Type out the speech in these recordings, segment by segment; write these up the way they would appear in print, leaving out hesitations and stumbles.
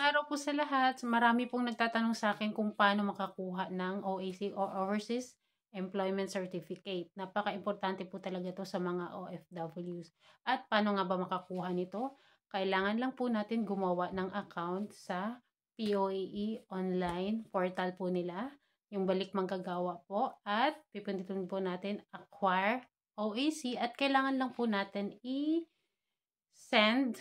araw po sa lahat. Marami pong nagtatanong sa akin kung paano makakuha ng OAC or Overseas Employment Certificate. Napaka-importante po talaga to sa mga OFWs. At paano nga ba makakuha nito? Kailangan lang po natin gumawa ng account sa POAE online portal po nila. Yung balik manggagawa po. At pipindutin po natin acquire OAC at kailangan lang po natin i-send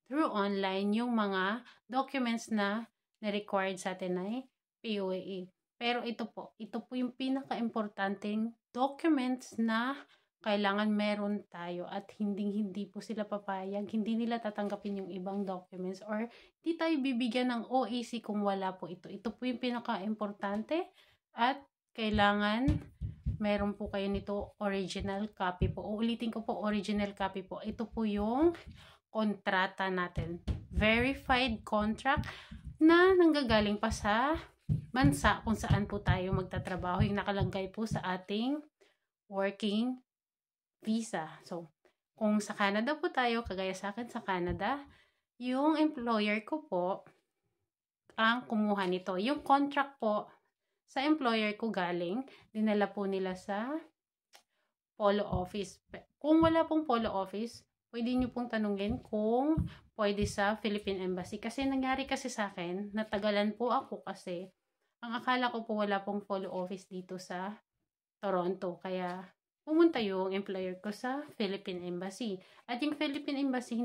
through online yung mga documents na required sa atin ay POAE. Pero ito po yung pinaka-importanting documents na kailangan meron tayo at hindi po sila papayag, hindi nila tatanggapin yung ibang documents or di tayo bibigyan ng OAC kung wala po ito. Ito po yung pinaka-importante at kailangan meron po kayo nito original copy po. Uulitin ko po, original copy po. Ito po yung kontrata natin. Verified contract na nanggagaling pa sa bansa kung saan po tayo magtatrabaho. Yung nakalagay po sa ating working visa. So, kung sa Canada po tayo, kagaya sa akin sa Canada, yung employer ko po ang kumuha nito. Yung contract po sa employer ko galing, dinala po nila sa Polo Office. Kung wala pong Polo Office, pwede nyo pong tanungin kung pwede sa Philippine Embassy. Kasi nangyari kasi sa akin, natagalan po ako kasi ang akala ko po wala pong Polo Office dito sa Toronto. Kaya pumunta yung employer ko sa Philippine Embassy. At yung Philippine Embassy,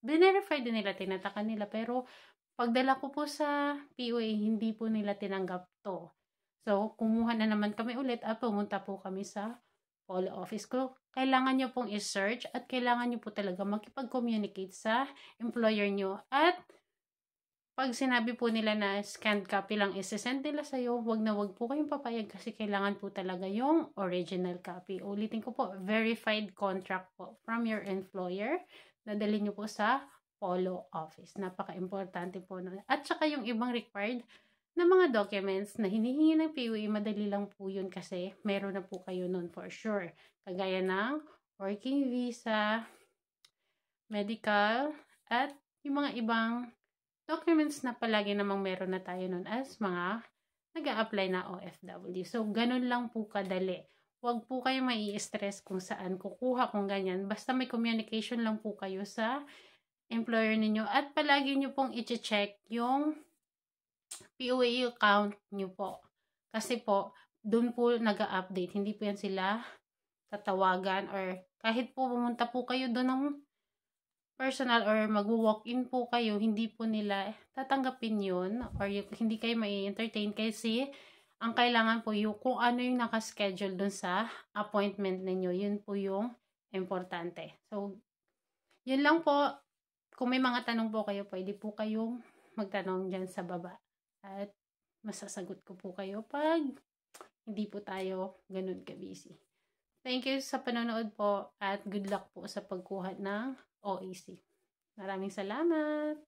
verify din nila, tinataka nila. Pero pagdala ko po sa POA, hindi po nila tinanggap to. So, kumuha na naman kami ulit at pumunta po kami sa Polo Office ko. Kailangan nyo pong i-search at kailangan nyo po talaga makipag-communicate sa employer nyo. At pag sinabi po nila na scanned copy lang isi-send nila sa'yo, wag na wag po kayong papayag kasi kailangan po talaga yung original copy. Ulitin ko po, verified contract po from your employer. Nadali nyo po sa Polo Office. Napaka-importante po nun. At saka yung ibang required na mga documents na hinihingi ng POA, madali lang po yun kasi meron na po kayo nun for sure. Kagaya ng working visa, medical, at yung mga ibang documents na palagi namang meron na tayo nun as mga nag-a-apply na OFW. So, ganun lang po kadali. Huwag po kayo mai-stress kung saan kukuha kung ganyan. Basta may communication lang po kayo sa employer ninyo at palagi nyo pong i-check yung POA account nyo po. Kasi po, doon po nag-update. Hindi po yan sila tatawagan or kahit po pumunta po kayo doon ng personal or mag-walk-in po kayo, hindi po nila tatanggapin yun or hindi kayo mai-entertain kasi ang kailangan po yung kung ano yung nakaschedule doon sa appointment ninyo. Yun po yung importante. So, yun lang po. Kung may mga tanong po kayo, pwede po kayong magtanong dyan sa baba. At masasagot ko po kayo pag hindi po tayo ganun ka-busy. Thank you sa panonood po at good luck po sa pagkuha ng OAC. Maraming salamat!